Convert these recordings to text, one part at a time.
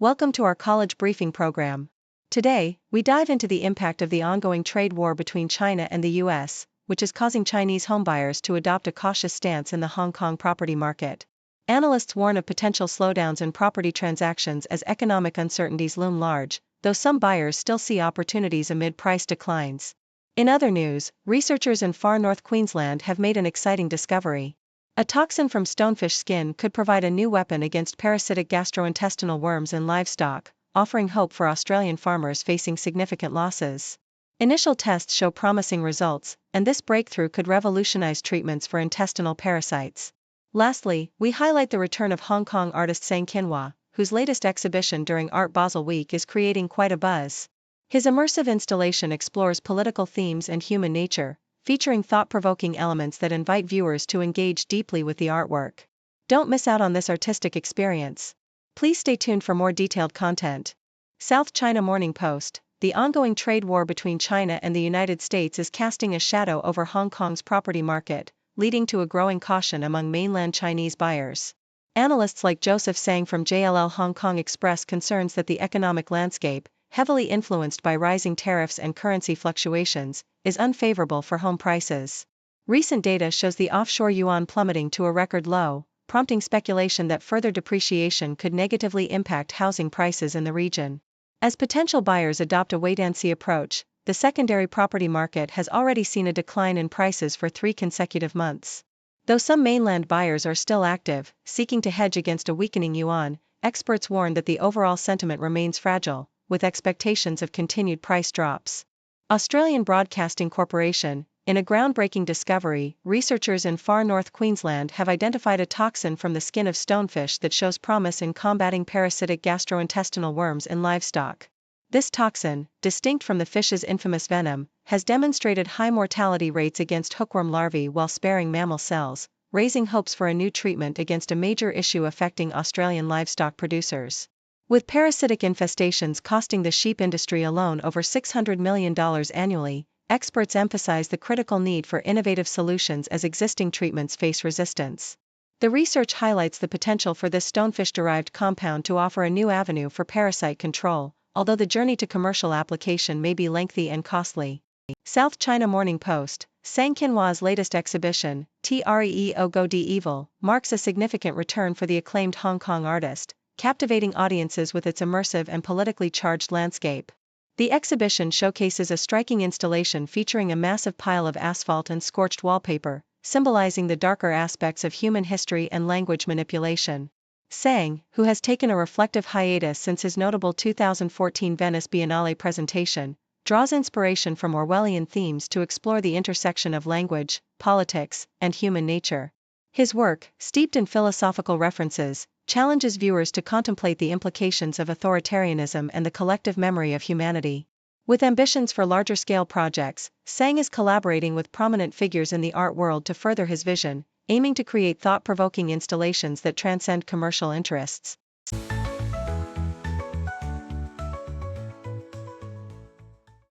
Welcome to our college briefing program. Today, we dive into the impact of the ongoing trade war between China and the US, which is causing Chinese homebuyers to adopt a cautious stance in the Hong Kong property market. Analysts warn of potential slowdowns in property transactions as economic uncertainties loom large, though some buyers still see opportunities amid price declines. In other news, researchers in Far North Queensland have made an exciting discovery. A toxin from stonefish skin could provide a new weapon against parasitic gastrointestinal worms in livestock, offering hope for Australian farmers facing significant losses. Initial tests show promising results, and this breakthrough could revolutionize treatments for intestinal parasites. Lastly, we highlight the return of Hong Kong artist Tsang Kin-wah, whose latest exhibition during Art Basel week is creating quite a buzz. His immersive installation explores political themes and human nature, featuring thought-provoking elements that invite viewers to engage deeply with the artwork. Don't miss out on this artistic experience. Please stay tuned for more detailed content. South China Morning Post: the ongoing trade war between China and the United States is casting a shadow over Hong Kong's property market, leading to a growing caution among mainland Chinese buyers. Analysts like Joseph Sang from JLL Hong Kong express concerns that the economic landscape, heavily influenced by rising tariffs and currency fluctuations, is unfavorable for home prices. Recent data shows the offshore yuan plummeting to a record low, prompting speculation that further depreciation could negatively impact housing prices in the region. As potential buyers adopt a wait-and-see approach, the secondary property market has already seen a decline in prices for 3 consecutive months. Though some mainland buyers are still active, seeking to hedge against a weakening yuan, experts warn that the overall sentiment remains fragile, with expectations of continued price drops. Australian Broadcasting Corporation: in a groundbreaking discovery, researchers in Far North Queensland have identified a toxin from the skin of stonefish that shows promise in combating parasitic gastrointestinal worms in livestock. This toxin, distinct from the fish's infamous venom, has demonstrated high mortality rates against hookworm larvae while sparing mammal cells, raising hopes for a new treatment against a major issue affecting Australian livestock producers. With parasitic infestations costing the sheep industry alone over $600 million annually, experts emphasize the critical need for innovative solutions as existing treatments face resistance. The research highlights the potential for this stonefish-derived compound to offer a new avenue for parasite control, although the journey to commercial application may be lengthy and costly. South China Morning Post: Tsang Kin-wah's latest exhibition, Treo Go De Evil, marks a significant return for the acclaimed Hong Kong artist, captivating audiences with its immersive and politically charged landscape. The exhibition showcases a striking installation featuring a massive pile of asphalt and scorched wallpaper, symbolizing the darker aspects of human history and language manipulation. Tsang, who has taken a reflective hiatus since his notable 2014 Venice Biennale presentation, draws inspiration from Orwellian themes to explore the intersection of language, politics, and human nature. His work, steeped in philosophical references, challenges viewers to contemplate the implications of authoritarianism and the collective memory of humanity. With ambitions for larger-scale projects, Tsang is collaborating with prominent figures in the art world to further his vision, aiming to create thought-provoking installations that transcend commercial interests.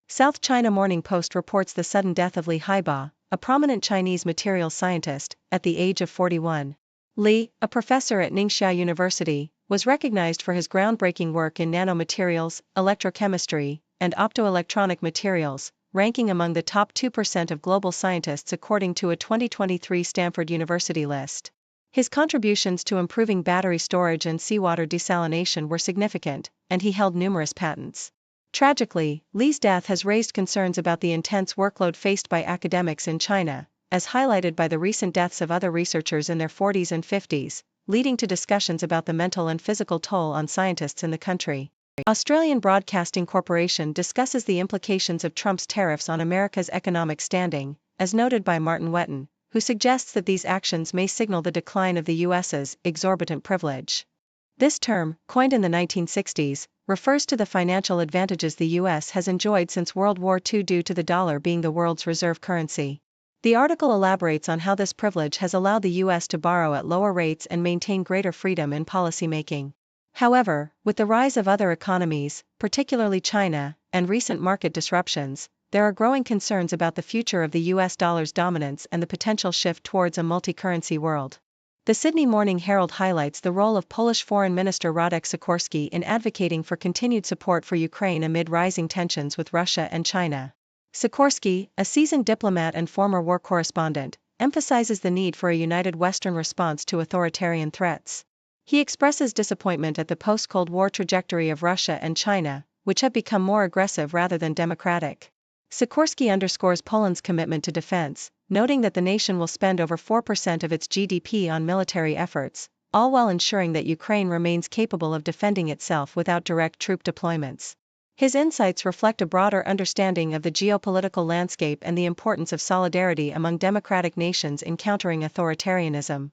South China Morning Post reports the sudden death of Li Haiba, a prominent Chinese materials scientist, at the age of 41. Li, a professor at Ningxia University, was recognized for his groundbreaking work in nanomaterials, electrochemistry, and optoelectronic materials, ranking among the top 2% of global scientists according to a 2023 Stanford University list. His contributions to improving battery storage and seawater desalination were significant, and he held numerous patents. Tragically, Li's death has raised concerns about the intense workload faced by academics in China, as highlighted by the recent deaths of other researchers in their 40s and 50s, leading to discussions about the mental and physical toll on scientists in the country. Australian Broadcasting Corporation discusses the implications of Trump's tariffs on America's economic standing, as noted by Martin Wetton, who suggests that these actions may signal the decline of the U.S.'s exorbitant privilege. This term, coined in the 1960s, refers to the financial advantages the U.S. has enjoyed since World War II due to the dollar being the world's reserve currency. The article elaborates on how this privilege has allowed the U.S. to borrow at lower rates and maintain greater freedom in policymaking. However, with the rise of other economies, particularly China, and recent market disruptions, there are growing concerns about the future of the U.S. dollar's dominance and the potential shift towards a multi-currency world. The Sydney Morning Herald highlights the role of Polish Foreign Minister Radek Sikorski in advocating for continued support for Ukraine amid rising tensions with Russia and China. Sikorski, a seasoned diplomat and former war correspondent, emphasizes the need for a united Western response to authoritarian threats. He expresses disappointment at the post-Cold War trajectory of Russia and China, which have become more aggressive rather than democratic. Sikorski underscores Poland's commitment to defense, noting that the nation will spend over 4% of its GDP on military efforts, all while ensuring that Ukraine remains capable of defending itself without direct troop deployments. His insights reflect a broader understanding of the geopolitical landscape and the importance of solidarity among democratic nations in countering authoritarianism.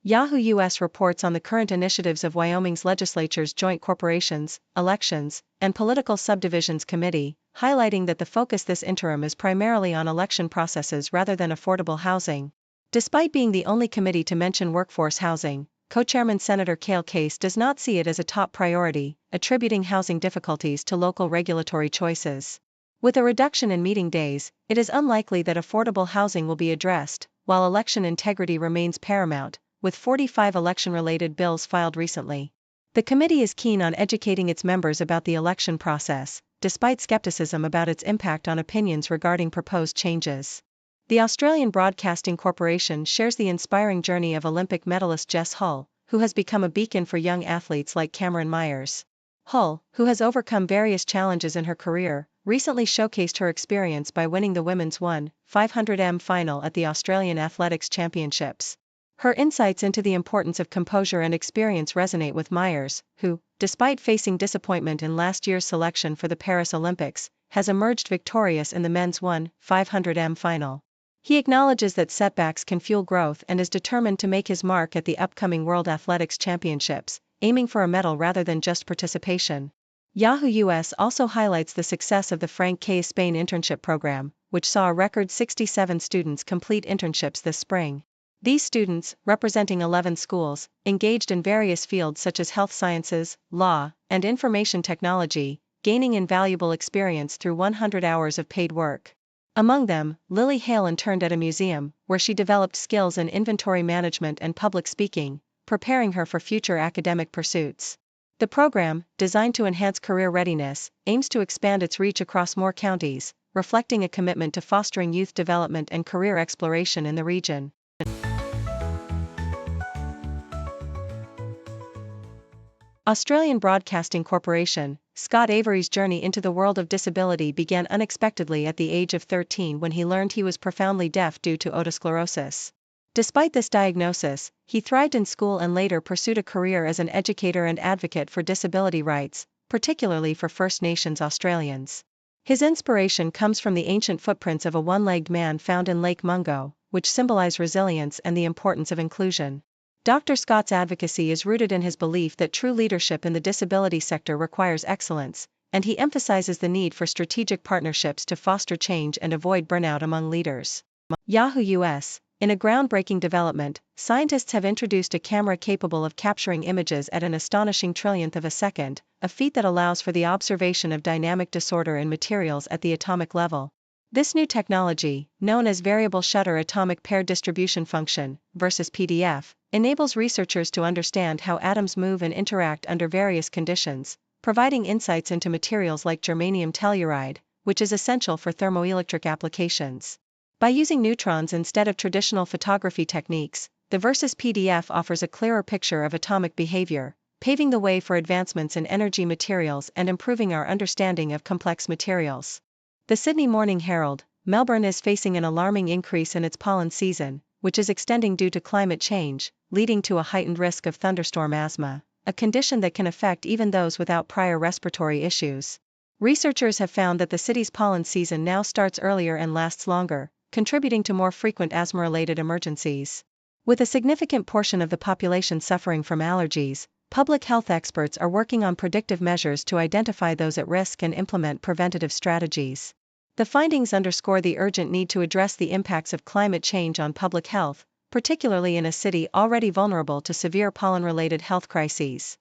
Yahoo US reports on the current initiatives of Wyoming's legislature's Joint Corporations, Elections, and Political Subdivisions Committee, highlighting that the focus this interim is primarily on election processes rather than affordable housing. Despite being the only committee to mention workforce housing, co-chairman Senator Cale Case does not see it as a top priority, attributing housing difficulties to local regulatory choices. With a reduction in meeting days, it is unlikely that affordable housing will be addressed, while election integrity remains paramount, with 45 election-related bills filed recently. The committee is keen on educating its members about the election process, despite skepticism about its impact on opinions regarding proposed changes. The Australian Broadcasting Corporation shares the inspiring journey of Olympic medalist Jess Hull, who has become a beacon for young athletes like Cameron Myers. Hull, who has overcome various challenges in her career, recently showcased her experience by winning the women's 1/500m final at the Australian Athletics Championships. Her insights into the importance of composure and experience resonate with Myers, who, despite facing disappointment in last year's selection for the Paris Olympics, has emerged victorious in the men's 1/500m final. He acknowledges that setbacks can fuel growth and is determined to make his mark at the upcoming World Athletics Championships, aiming for a medal rather than just participation. Yahoo US also highlights the success of the Frank K. Spain internship program, which saw a record 67 students complete internships this spring. These students, representing 11 schools, engaged in various fields such as health sciences, law, and information technology, gaining invaluable experience through 100 hours of paid work. Among them, Lily Hale interned at a museum, where she developed skills in inventory management and public speaking, preparing her for future academic pursuits. The program, designed to enhance career readiness, aims to expand its reach across more counties, reflecting a commitment to fostering youth development and career exploration in the region. Australian Broadcasting Corporation, Scott Avery's journey into the world of disability began unexpectedly at the age of 13 when he learned he was profoundly deaf due to otosclerosis. Despite this diagnosis, he thrived in school and later pursued a career as an educator and advocate for disability rights, particularly for First Nations Australians. His inspiration comes from the ancient footprints of a one-legged man found in Lake Mungo, which symbolize resilience and the importance of inclusion. Dr. Scott's advocacy is rooted in his belief that true leadership in the disability sector requires excellence, and he emphasizes the need for strategic partnerships to foster change and avoid burnout among leaders. Yahoo US, in a groundbreaking development, scientists have introduced a camera capable of capturing images at an astonishing trillionth of a second, a feat that allows for the observation of dynamic disorder in materials at the atomic level. This new technology, known as Variable Shutter Atomic Pair Distribution Function, versus PDF, enables researchers to understand how atoms move and interact under various conditions, providing insights into materials like germanium telluride, which is essential for thermoelectric applications. By using neutrons instead of traditional photography techniques, the Versus PDF offers a clearer picture of atomic behavior, paving the way for advancements in energy materials and improving our understanding of complex materials. The Sydney Morning Herald, Melbourne is facing an alarming increase in its pollen season, which is extending due to climate change, leading to a heightened risk of thunderstorm asthma, a condition that can affect even those without prior respiratory issues. Researchers have found that the city's pollen season now starts earlier and lasts longer, contributing to more frequent asthma-related emergencies. With a significant portion of the population suffering from allergies, public health experts are working on predictive measures to identify those at risk and implement preventative strategies. The findings underscore the urgent need to address the impacts of climate change on public health, particularly in a city already vulnerable to severe pollen-related health crises.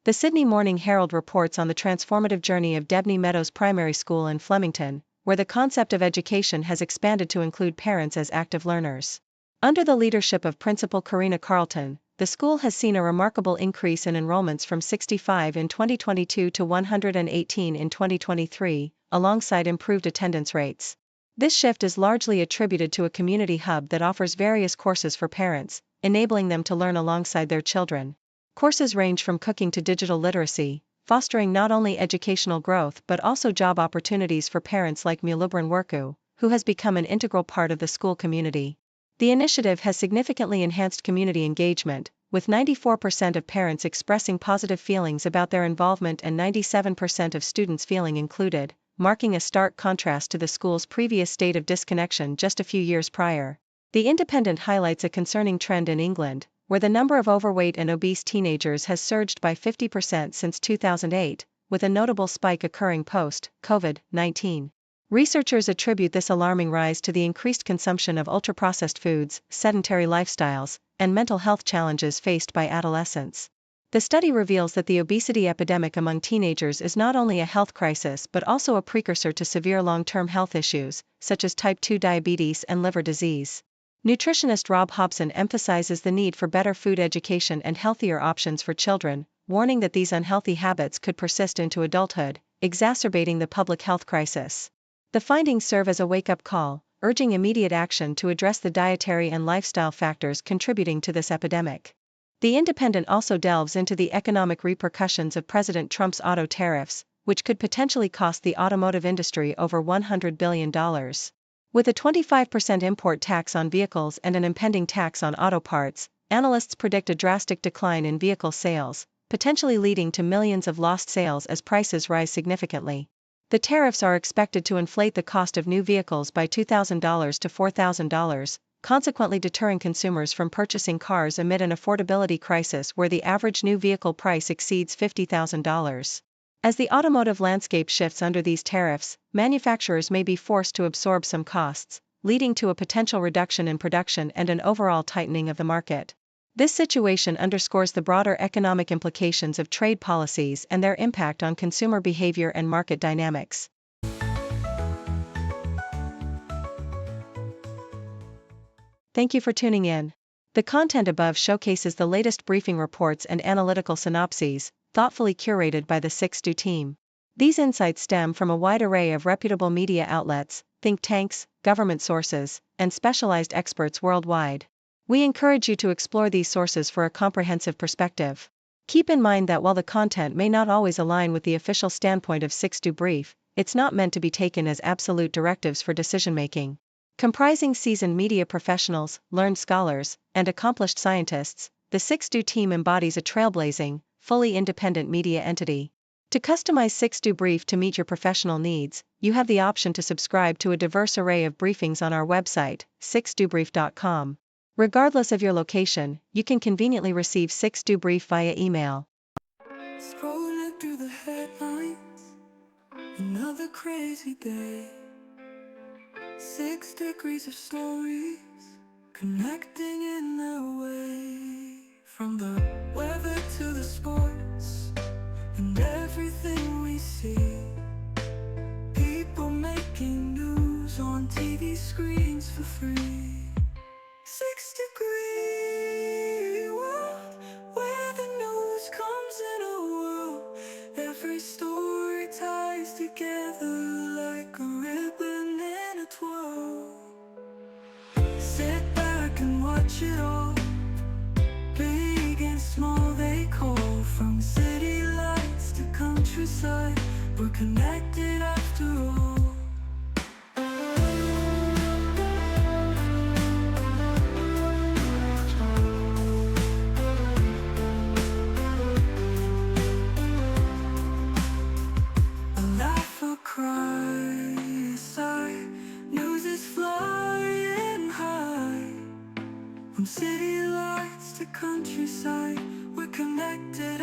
The Sydney Morning Herald reports on the transformative journey of Debney Meadows Primary School in Flemington, where the concept of education has expanded to include parents as active learners. Under the leadership of Principal Karina Carlton, the school has seen a remarkable increase in enrollments from 65 in 2022 to 118 in 2023, alongside improved attendance rates. This shift is largely attributed to a community hub that offers various courses for parents, enabling them to learn alongside their children. Courses range from cooking to digital literacy, fostering not only educational growth but also job opportunities for parents like Mulubran Worku, who has become an integral part of the school community. The initiative has significantly enhanced community engagement, with 94% of parents expressing positive feelings about their involvement and 97% of students feeling included, marking a stark contrast to the school's previous state of disconnection just a few years prior. The Independent highlights a concerning trend in England, where the number of overweight and obese teenagers has surged by 50% since 2008, with a notable spike occurring post-COVID-19. Researchers attribute this alarming rise to the increased consumption of ultra-processed foods, sedentary lifestyles, and mental health challenges faced by adolescents. The study reveals that the obesity epidemic among teenagers is not only a health crisis but also a precursor to severe long-term health issues, such as type 2 diabetes and liver disease. Nutritionist Rob Hobson emphasizes the need for better food education and healthier options for children, warning that these unhealthy habits could persist into adulthood, exacerbating the public health crisis. The findings serve as a wake-up call, urging immediate action to address the dietary and lifestyle factors contributing to this epidemic. The Independent also delves into the economic repercussions of President Trump's auto tariffs, which could potentially cost the automotive industry over $100 billion. With a 25% import tax on vehicles and an impending tax on auto parts, analysts predict a drastic decline in vehicle sales, potentially leading to millions of lost sales as prices rise significantly. The tariffs are expected to inflate the cost of new vehicles by $2,000 to $4,000, consequently deterring consumers from purchasing cars amid an affordability crisis where the average new vehicle price exceeds $50,000. As the automotive landscape shifts under these tariffs, manufacturers may be forced to absorb some costs, leading to a potential reduction in production and an overall tightening of the market. This situation underscores the broader economic implications of trade policies and their impact on consumer behavior and market dynamics. Thank you for tuning in. The content above showcases the latest briefing reports and analytical synopses, thoughtfully curated by the 6Do team. These insights stem from a wide array of reputable media outlets, think tanks, government sources, and specialized experts worldwide. We encourage you to explore these sources for a comprehensive perspective. Keep in mind that while the content may not always align with the official standpoint of 6Do Brief, it's not meant to be taken as absolute directives for decision-making. Comprising seasoned media professionals, learned scholars, and accomplished scientists, the 6Do team embodies a trailblazing, fully independent media entity. To customize 6Do Brief to meet your professional needs, you have the option to subscribe to a diverse array of briefings on our website, 6dobrief.com. Regardless of your location, you can conveniently receive 6Do Brief via email. Scrolling through the headlines, another crazy day. 6 degrees of stories, connecting in their way. From the weather to the sports, and everything we see. People making news on TV screens for free. 6 degree world, where the news comes in a whirl. Every story ties together like a ribbon in a twirl. Sit back and watch it all, big and small they call. From city lights to countryside, we're connected after all. A laugh, a cry, a sigh, news is flying high. From city lights to countryside, we're connected.